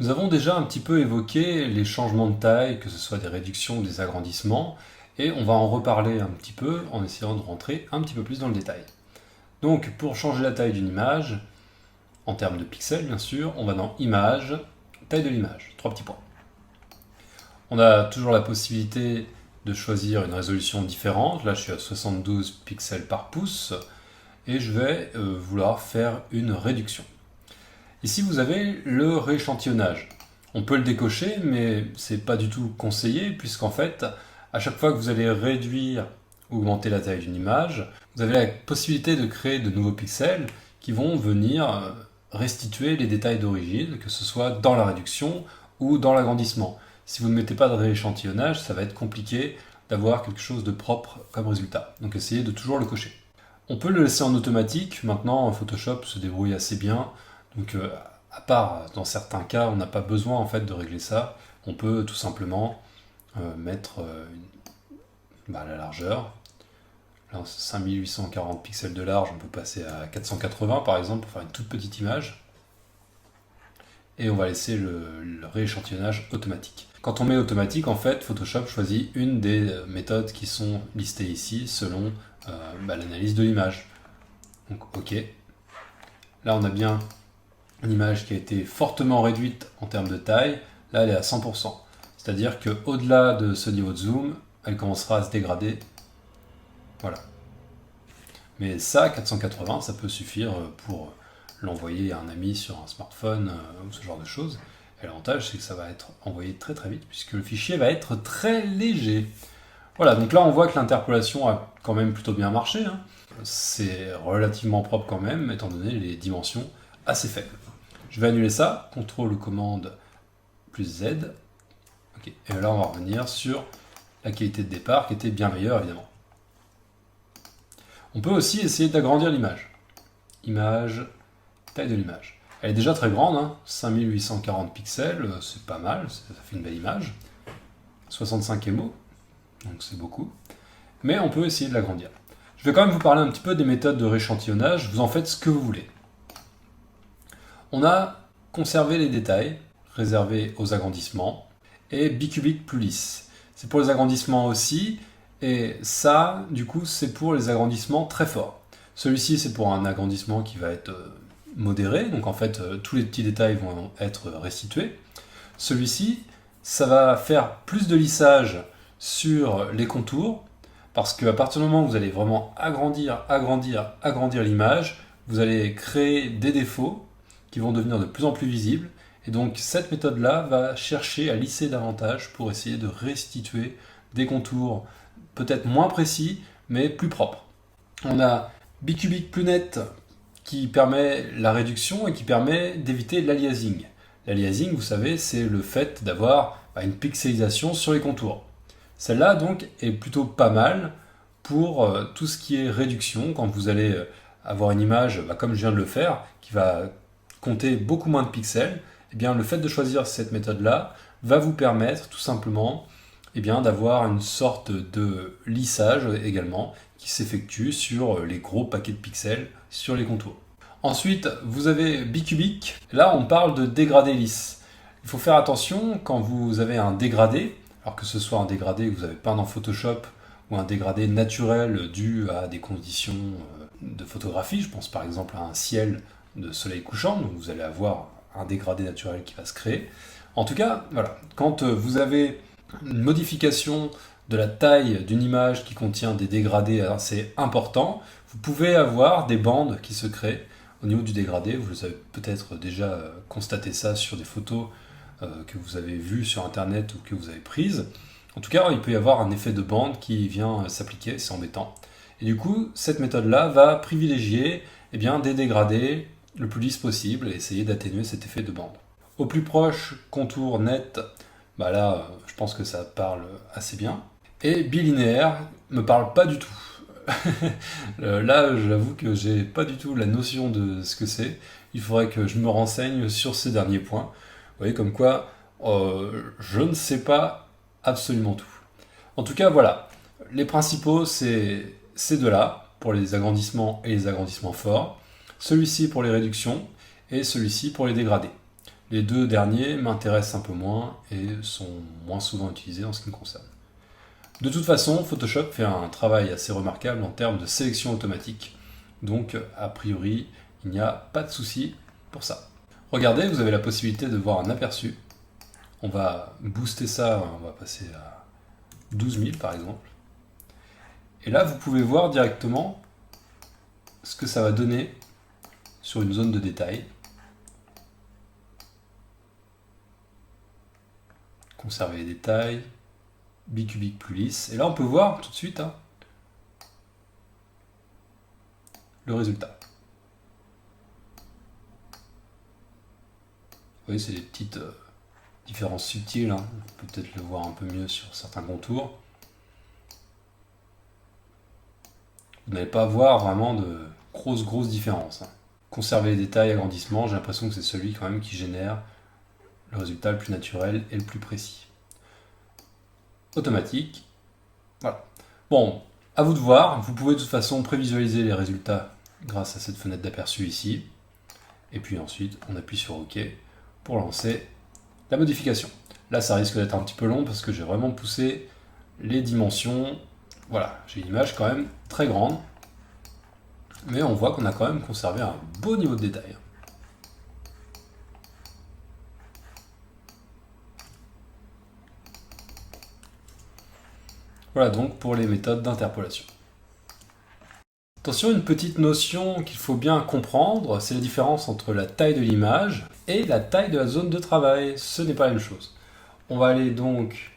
Nous avons déjà un petit peu évoqué les changements de taille, que ce soit des réductions ou des agrandissements, et on va en reparler un petit peu en essayant de rentrer un petit peu plus dans le détail. Donc pour changer la taille d'une image, en termes de pixels bien sûr, on va dans Image, taille de l'image, trois petits points. On a toujours la possibilité de choisir une résolution différente, là je suis à 72 pixels par pouce, et je vais vouloir faire une réduction. Ici, vous avez le rééchantillonnage. On peut le décocher, mais c'est pas du tout conseillé, puisqu'en fait, à chaque fois que vous allez réduire ou augmenter la taille d'une image, vous avez la possibilité de créer de nouveaux pixels qui vont venir restituer les détails d'origine, que ce soit dans la réduction ou dans l'agrandissement. Si vous ne mettez pas de rééchantillonnage, ça va être compliqué d'avoir quelque chose de propre comme résultat. Donc essayez de toujours le cocher. On peut le laisser en automatique. Maintenant, Photoshop se débrouille assez bien. Donc, à part dans certains cas, on n'a pas besoin en fait de régler ça. On peut tout simplement mettre la largeur. Là, 5840 pixels de large, on peut passer à 480 par exemple pour faire une toute petite image. Et on va laisser le rééchantillonnage automatique. Quand on met automatique, en fait, Photoshop choisit une des méthodes qui sont listées ici selon l'analyse de l'image. Donc, OK. Là, on a bien une image qui a été fortement réduite en termes de taille. Là, elle est à 100%. C'est-à-dire qu'au-delà de ce niveau de zoom, elle commencera à se dégrader. Voilà. Mais ça, 480, ça peut suffire pour l'envoyer à un ami sur un smartphone ou ce genre de choses. Et l'avantage, c'est que ça va être envoyé très très vite puisque le fichier va être très léger. Voilà, donc là on voit que l'interpolation a quand même plutôt bien marché. C'est relativement propre quand même, étant donné les dimensions assez faibles. Je vais annuler ça, CTRL commande plus Z. Okay. Et là on va revenir sur la qualité de départ qui était bien meilleure évidemment. On peut aussi essayer d'agrandir l'image. Image, taille de l'image. Elle est déjà très grande, 5840 pixels, c'est pas mal, ça fait une belle image. 65 émo, donc c'est beaucoup. Mais on peut essayer de l'agrandir. Je vais quand même vous parler un petit peu des méthodes de rééchantillonnage, vous en faites ce que vous voulez. On a conservé les détails, réservés aux agrandissements, et bicubique plus lisse. C'est pour les agrandissements aussi, et ça, du coup, c'est pour les agrandissements très forts. Celui-ci, c'est pour un agrandissement qui va être modéré, donc en fait, tous les petits détails vont être restitués. Celui-ci, ça va faire plus de lissage sur les contours, parce qu'à partir du moment où vous allez vraiment agrandir l'image, vous allez créer des défauts qui vont devenir de plus en plus visibles. Et donc cette méthode-là va chercher à lisser davantage pour essayer de restituer des contours peut-être moins précis, mais plus propres. On a bicubique plus net qui permet la réduction et qui permet d'éviter l'aliasing. L'aliasing, vous savez, c'est le fait d'avoir une pixelisation sur les contours. Celle-là, donc, est plutôt pas mal pour tout ce qui est réduction, quand vous allez avoir une image, comme je viens de le faire, qui va compter beaucoup moins de pixels. Eh bien, le fait de choisir cette méthode-là va vous permettre tout simplement d'avoir une sorte de lissage également qui s'effectue sur les gros paquets de pixels sur les contours. Ensuite, vous avez bicubique. Là, on parle de dégradé lisse. Il faut faire attention quand vous avez un dégradé, alors que ce soit un dégradé que vous avez peint dans Photoshop ou un dégradé naturel dû à des conditions de photographie. Je pense par exemple à un ciel de soleil couchant, donc vous allez avoir un dégradé naturel qui va se créer. En tout cas, voilà, quand vous avez une modification de la taille d'une image qui contient des dégradés assez importants, vous pouvez avoir des bandes qui se créent au niveau du dégradé. Vous avez peut-être déjà constaté ça sur des photos que vous avez vues sur internet ou que vous avez prises. En tout cas, il peut y avoir un effet de bande qui vient s'appliquer, c'est embêtant. Et du coup, cette méthode-là va privilégier des dégradés le plus lisse possible et essayer d'atténuer cet effet de bande. Au plus proche, contour net, là, je pense que ça parle assez bien. Et bilinéaire me parle pas du tout. Là, j'avoue que j'ai pas du tout la notion de ce que c'est. Il faudrait que je me renseigne sur ces derniers points. Vous voyez, comme quoi, je ne sais pas absolument tout. En tout cas, voilà. Les principaux, c'est ces deux-là, pour les agrandissements et les agrandissements forts. Celui-ci pour les réductions, et celui-ci pour les dégradés. Les deux derniers m'intéressent un peu moins et sont moins souvent utilisés en ce qui me concerne. De toute façon, Photoshop fait un travail assez remarquable en termes de sélection automatique. Donc, a priori, il n'y a pas de souci pour ça. Regardez, vous avez la possibilité de voir un aperçu. On va booster ça, on va passer à 12 000 par exemple. Et là, vous pouvez voir directement ce que ça va donner sur une zone de détail. Conserver les détails, bicubique plus lisse. Et là, on peut voir tout de suite le résultat. Vous voyez, c'est des petites différences subtiles. On peut peut-être le voir un peu mieux sur certains contours. Vous n'allez pas voir vraiment de grosses différences. Conserver les détails, agrandissement, j'ai l'impression que c'est celui quand même qui génère le résultat le plus naturel et le plus précis. Automatique. Voilà. Bon, à vous de voir. Vous pouvez de toute façon prévisualiser les résultats grâce à cette fenêtre d'aperçu ici. Et puis ensuite, on appuie sur OK pour lancer la modification. Là, ça risque d'être un petit peu long parce que j'ai vraiment poussé les dimensions. Voilà, j'ai une image quand même très grande. Mais on voit qu'on a quand même conservé un beau niveau de détail. Voilà donc pour les méthodes d'interpolation. Attention, une petite notion qu'il faut bien comprendre, c'est la différence entre la taille de l'image et la taille de la zone de travail. Ce n'est pas la même chose. On va aller donc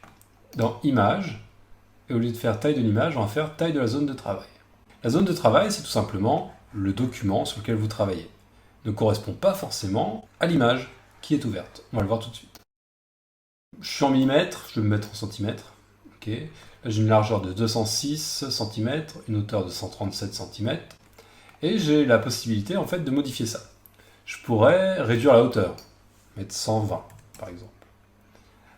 dans Images, et au lieu de faire taille de l'image, on va faire taille de la zone de travail. La zone de travail, c'est tout simplement le document sur lequel vous travaillez. Ne correspond pas forcément à l'image qui est ouverte. On va le voir tout de suite. Je suis en millimètres, je vais me mettre en centimètres. Ok. Là, j'ai une largeur de 206 cm, une hauteur de 137 cm, et j'ai la possibilité en fait de modifier ça. Je pourrais réduire la hauteur, mettre 120 par exemple.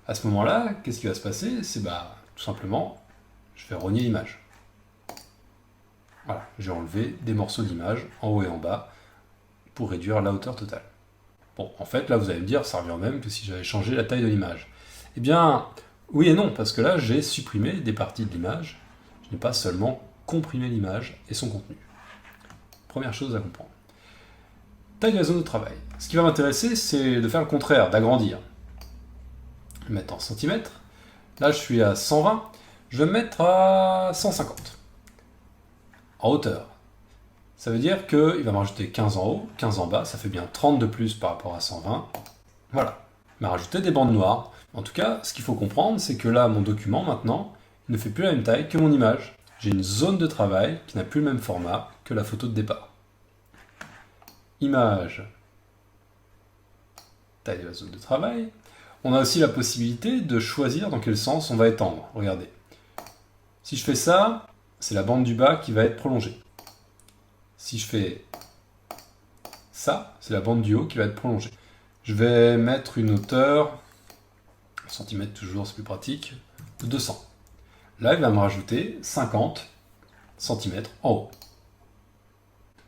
À ce moment-là, qu'est-ce qui va se passer? C'est tout simplement, je vais rogner l'image. Voilà, j'ai enlevé des morceaux d'image en haut et en bas pour réduire la hauteur totale. Bon, en fait, là, vous allez me dire, ça revient au même que si j'avais changé la taille de l'image. Eh bien, oui et non, parce que là, j'ai supprimé des parties de l'image. Je n'ai pas seulement comprimé l'image et son contenu. Première chose à comprendre. Taille de la zone de travail. Ce qui va m'intéresser, c'est de faire le contraire, d'agrandir. Je vais me mettre en centimètres. Là, je suis à 120. Je vais me mettre à 150. En hauteur. Ça veut dire qu'il va me rajouter 15 en haut, 15 en bas. Ça fait bien 30 de plus par rapport à 120. Voilà. Il m'a rajouté des bandes noires. En tout cas, ce qu'il faut comprendre, c'est que là, mon document, maintenant, il ne fait plus la même taille que mon image. J'ai une zone de travail qui n'a plus le même format que la photo de départ. Image, taille de la zone de travail. On a aussi la possibilité de choisir dans quel sens on va étendre. Regardez. Si je fais ça, c'est la bande du bas qui va être prolongée. Si je fais ça, c'est la bande du haut qui va être prolongée. Je vais mettre une hauteur, centimètres toujours, c'est plus pratique, de 200. Là, il va me rajouter 50 cm en haut.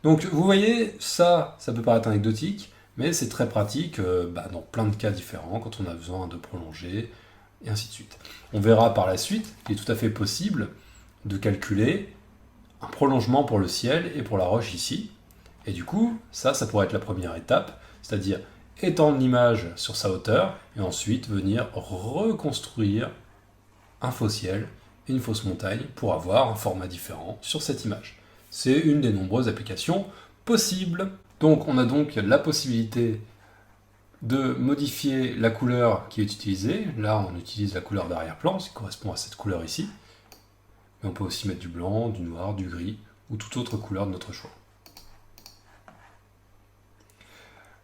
Donc, vous voyez, ça peut paraître anecdotique, mais c'est très pratique dans plein de cas différents, quand on a besoin de prolonger, et ainsi de suite. On verra par la suite qu'il est tout à fait possible de calculer un prolongement pour le ciel et pour la roche ici. Et du coup, ça pourrait être la première étape, c'est-à-dire étendre l'image sur sa hauteur, et ensuite venir reconstruire un faux ciel et une fausse montagne pour avoir un format différent sur cette image. C'est une des nombreuses applications possibles. Donc on a donc la possibilité de modifier la couleur qui est utilisée. Là, on utilise la couleur d'arrière-plan, ce qui correspond à cette couleur ici. Mais on peut aussi mettre du blanc, du noir, du gris, ou toute autre couleur de notre choix.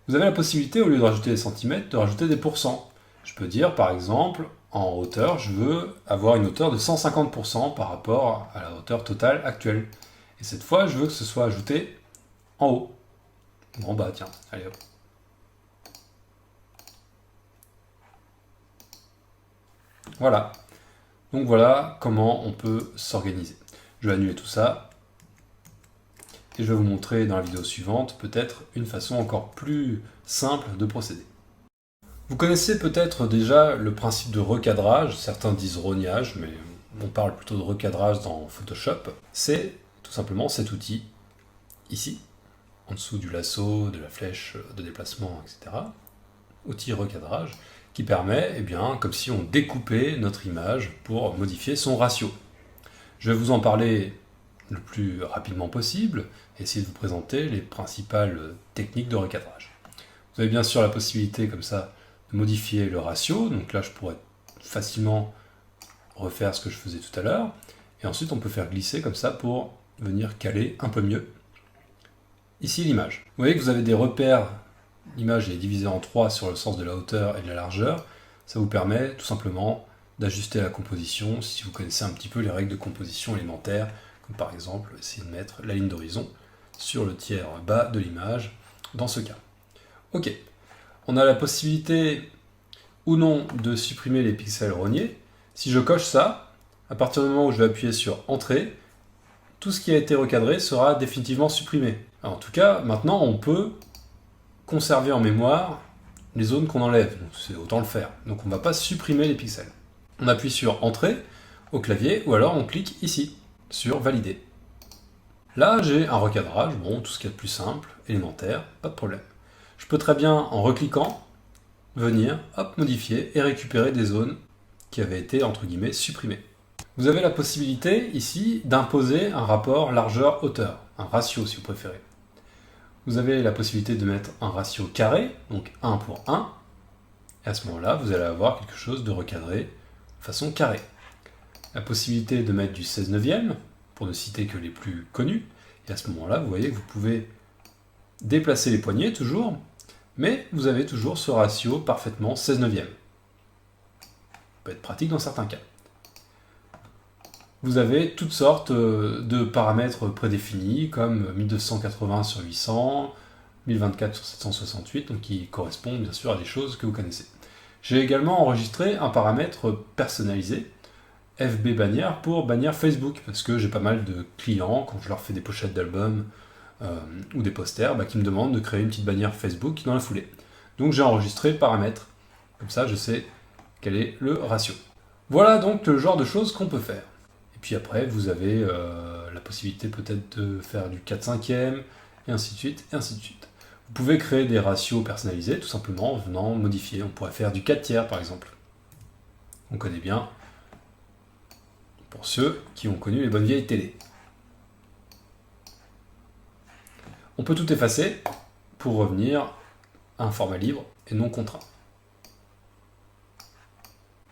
Vous avez la possibilité, au lieu de rajouter des centimètres, de rajouter des pourcents. Je peux dire, par exemple, en hauteur, je veux avoir une hauteur de 150% par rapport à la hauteur totale actuelle. Et cette fois, je veux que ce soit ajouté en haut. Ou en bas, tiens. Allez hop. Voilà. Donc voilà comment on peut s'organiser. Je vais annuler tout ça. Et je vais vous montrer dans la vidéo suivante peut-être une façon encore plus simple de procéder. Vous connaissez peut-être déjà le principe de recadrage, certains disent rognage, mais on parle plutôt de recadrage dans Photoshop. C'est tout simplement cet outil, ici, en dessous du lasso, de la flèche de déplacement, etc. Outil recadrage, qui permet, eh bien, comme si on découpait notre image pour modifier son ratio. Je vais vous en parler le plus rapidement possible, et essayer de vous présenter les principales techniques de recadrage. Vous avez bien sûr la possibilité, comme ça, de modifier le ratio, donc là je pourrais facilement refaire ce que je faisais tout à l'heure, et ensuite on peut faire glisser comme ça pour venir caler un peu mieux ici l'image. Vous voyez que vous avez des repères, l'image est divisée en 3 sur le sens de la hauteur et de la largeur, ça vous permet tout simplement d'ajuster la composition si vous connaissez un petit peu les règles de composition élémentaires, comme par exemple essayer de mettre la ligne d'horizon sur le tiers bas de l'image dans ce cas. Ok. On a la possibilité ou non de supprimer les pixels rognés. Si je coche ça, à partir du moment où je vais appuyer sur Entrée, tout ce qui a été recadré sera définitivement supprimé. Alors, en tout cas, maintenant on peut conserver en mémoire les zones qu'on enlève, donc c'est autant le faire. Donc on ne va pas supprimer les pixels. On appuie sur Entrée au clavier, ou alors on clique ici, sur Valider. Là j'ai un recadrage, bon, tout ce qu'il y a de plus simple, élémentaire, pas de problème. Je peux très bien, en recliquant, venir, hop, modifier et récupérer des zones qui avaient été, entre guillemets, supprimées. Vous avez la possibilité, ici, d'imposer un rapport largeur-hauteur, un ratio si vous préférez. Vous avez la possibilité de mettre un ratio carré, donc 1 pour 1, et à ce moment-là, vous allez avoir quelque chose de recadré de façon carrée. La possibilité de mettre du 16 neuvième, pour ne citer que les plus connus, et à ce moment-là, vous voyez que vous pouvez déplacer les poignets, toujours, mais vous avez toujours ce ratio parfaitement 16 neuvième. Ça peut être pratique dans certains cas. Vous avez toutes sortes de paramètres prédéfinis, comme 1280 sur 800, 1024 sur 768, donc qui correspondent bien sûr à des choses que vous connaissez. J'ai également enregistré un paramètre personnalisé, FB bannière, pour bannière Facebook, parce que j'ai pas mal de clients, quand je leur fais des pochettes d'albums, ou des posters, qui me demandent de créer une petite bannière Facebook dans la foulée. Donc j'ai enregistré le paramètre, comme ça je sais quel est le ratio. Voilà donc le genre de choses qu'on peut faire. Et puis après vous avez la possibilité peut-être de faire du 4/5e, et ainsi de suite, et ainsi de suite. Vous pouvez créer des ratios personnalisés tout simplement en venant modifier. On pourrait faire du 4/3 par exemple. On connaît bien pour ceux qui ont connu les bonnes vieilles télé. On peut tout effacer pour revenir à un format libre et non contraint.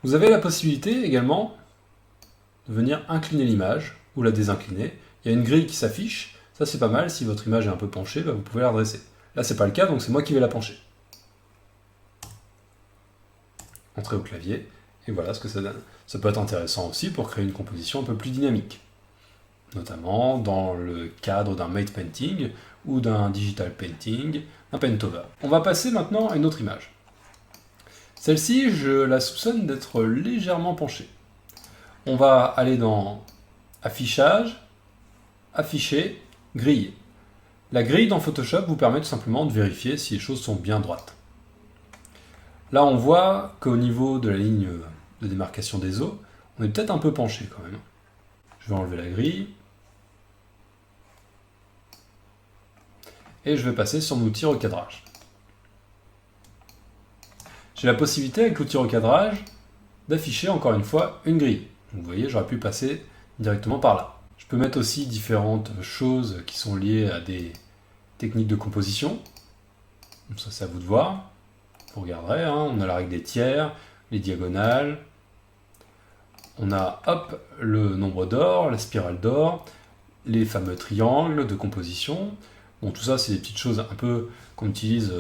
Vous avez la possibilité également de venir incliner l'image ou la désincliner. Il y a une grille qui s'affiche, ça c'est pas mal, si votre image est un peu penchée, vous pouvez la redresser. Là c'est pas le cas, donc c'est moi qui vais la pencher. Entrez au clavier, et voilà ce que ça donne. Ça peut être intéressant aussi pour créer une composition un peu plus dynamique, notamment dans le cadre d'un matte painting ou d'un digital painting, un paint-over. On va passer maintenant à une autre image. Celle-ci, je la soupçonne d'être légèrement penchée. On va aller dans Affichage, Afficher, Grille. La grille dans Photoshop vous permet tout simplement de vérifier si les choses sont bien droites. Là, on voit qu'au niveau de la ligne de démarcation des os, on est peut-être un peu penché quand même. Je vais enlever la grille. Et je vais passer sur l'outil recadrage. J'ai la possibilité avec l'outil recadrage d'afficher encore une fois une grille. Donc vous voyez, j'aurais pu passer directement par là. Je peux mettre aussi différentes choses qui sont liées à des techniques de composition. Donc ça, c'est à vous de voir. Vous regarderez, on a la règle des tiers, les diagonales. On a hop, le nombre d'or, la spirale d'or, les fameux triangles de composition. Bon, tout ça, c'est des petites choses un peu qu'on utilise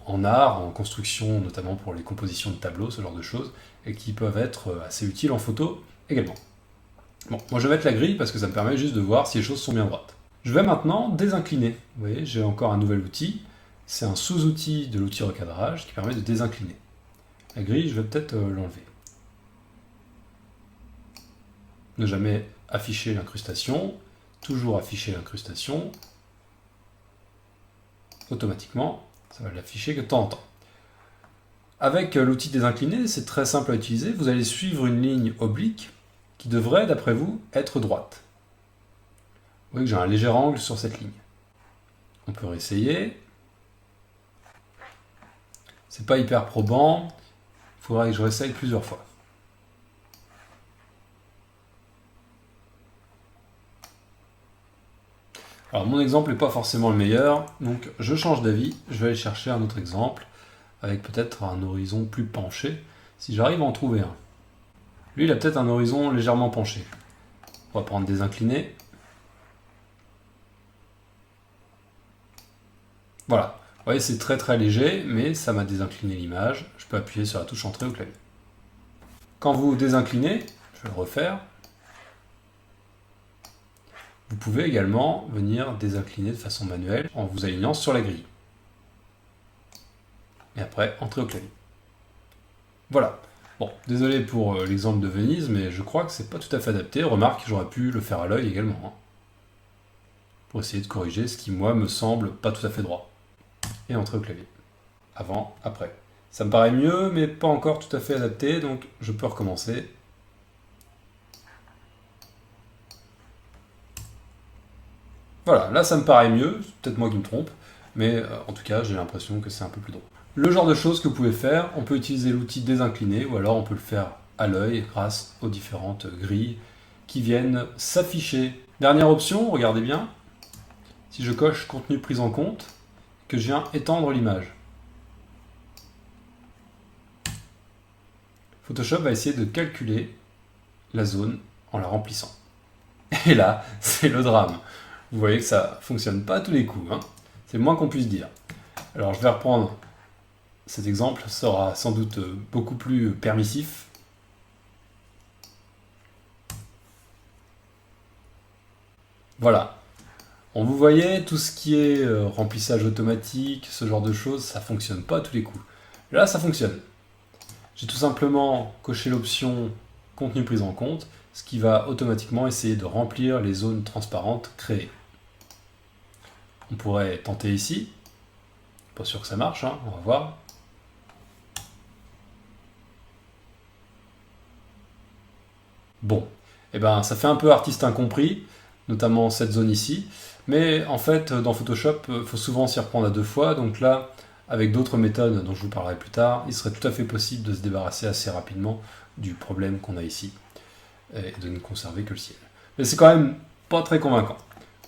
en art, en construction, notamment pour les compositions de tableaux, ce genre de choses, et qui peuvent être assez utiles en photo également. Bon, moi je vais mettre la grille parce que ça me permet juste de voir si les choses sont bien droites. Je vais maintenant désincliner. Vous voyez, j'ai encore un nouvel outil. C'est un sous-outil de l'outil recadrage qui permet de désincliner. La grille, je vais peut-être l'enlever. Ne jamais afficher l'incrustation, toujours afficher l'incrustation. Automatiquement, ça va l'afficher que de temps en temps. Avec l'outil désincliné, c'est très simple à utiliser. Vous allez suivre une ligne oblique qui devrait, d'après vous, être droite. Vous voyez que j'ai un léger angle sur cette ligne. On peut réessayer. C'est pas hyper probant. Il faudra que je réessaye plusieurs fois. Alors mon exemple n'est pas forcément le meilleur, donc je change d'avis, je vais aller chercher un autre exemple, avec peut-être un horizon plus penché, si j'arrive à en trouver un. Lui, il a peut-être un horizon légèrement penché. On va prendre désincliné. Voilà, vous voyez, c'est très très léger, mais ça m'a désincliné l'image. Je peux appuyer sur la touche entrée au clavier. Quand vous désinclinez, je vais le refaire, vous pouvez également venir désincliner de façon manuelle en vous alignant sur la grille. Et après, entrer au clavier. Voilà. Bon, désolé pour l'exemple de Venise, mais je crois que c'est pas tout à fait adapté. Remarque, j'aurais pu le faire à l'œil également, hein, pour essayer de corriger ce qui, moi, me semble pas tout à fait droit. Et entrer au clavier. Avant, après. Ça me paraît mieux, mais pas encore tout à fait adapté, donc je peux recommencer. Voilà, là ça me paraît mieux, c'est peut-être moi qui me trompe, mais en tout cas j'ai l'impression que c'est un peu plus drôle. Le genre de choses que vous pouvez faire, on peut utiliser l'outil désincliné, ou alors on peut le faire à l'œil grâce aux différentes grilles qui viennent s'afficher. Dernière option, regardez bien, si je coche contenu pris en compte, que je viens étendre l'image. Photoshop va essayer de calculer la zone en la remplissant. Et là, c'est le drame. Vous voyez que ça fonctionne pas à tous les coups, hein. C'est le moins qu'on puisse dire. Alors je vais reprendre cet exemple, sera sans doute beaucoup plus permissif. Voilà. Bon, vous voyez, tout ce qui est remplissage automatique, ce genre de choses, ça fonctionne pas à tous les coups. Là, ça fonctionne. J'ai tout simplement coché l'option contenu pris en compte, ce qui va automatiquement essayer de remplir les zones transparentes créées. On pourrait tenter ici. Pas sûr que ça marche, hein, on va voir. Bon, et ben ça fait un peu artiste incompris, notamment cette zone ici. Mais en fait, dans Photoshop, il faut souvent s'y reprendre à deux fois. Donc là, avec d'autres méthodes dont je vous parlerai plus tard, il serait tout à fait possible de se débarrasser assez rapidement du problème qu'on a ici et de ne conserver que le ciel. Mais c'est quand même pas très convaincant.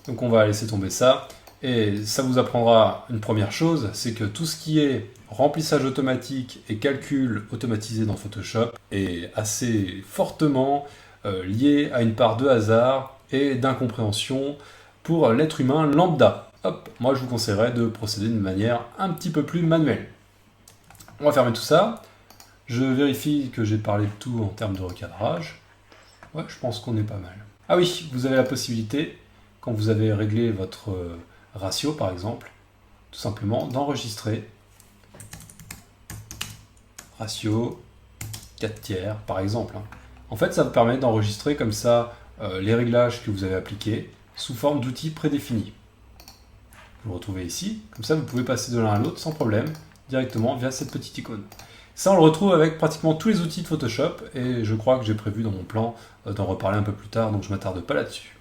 Donc on va laisser tomber ça. Et ça vous apprendra une première chose, c'est que tout ce qui est remplissage automatique et calcul automatisé dans Photoshop est assez fortement lié à une part de hasard et d'incompréhension pour l'être humain lambda. Hop, moi je vous conseillerais de procéder d'une manière un petit peu plus manuelle. On va fermer tout ça. Je vérifie que j'ai parlé de tout en termes de recadrage. Ouais, je pense qu'on est pas mal. Ah oui, vous avez la possibilité, quand vous avez réglé votre ratio par exemple, tout simplement d'enregistrer ratio 4 tiers par exemple. En fait, ça vous permet d'enregistrer comme ça les réglages que vous avez appliqués sous forme d'outils prédéfinis. Vous le retrouvez ici, comme ça vous pouvez passer de l'un à l'autre sans problème, directement via cette petite icône. Ça on le retrouve avec pratiquement tous les outils de Photoshop et je crois que j'ai prévu dans mon plan d'en reparler un peu plus tard, donc je ne m'attarde pas là-dessus.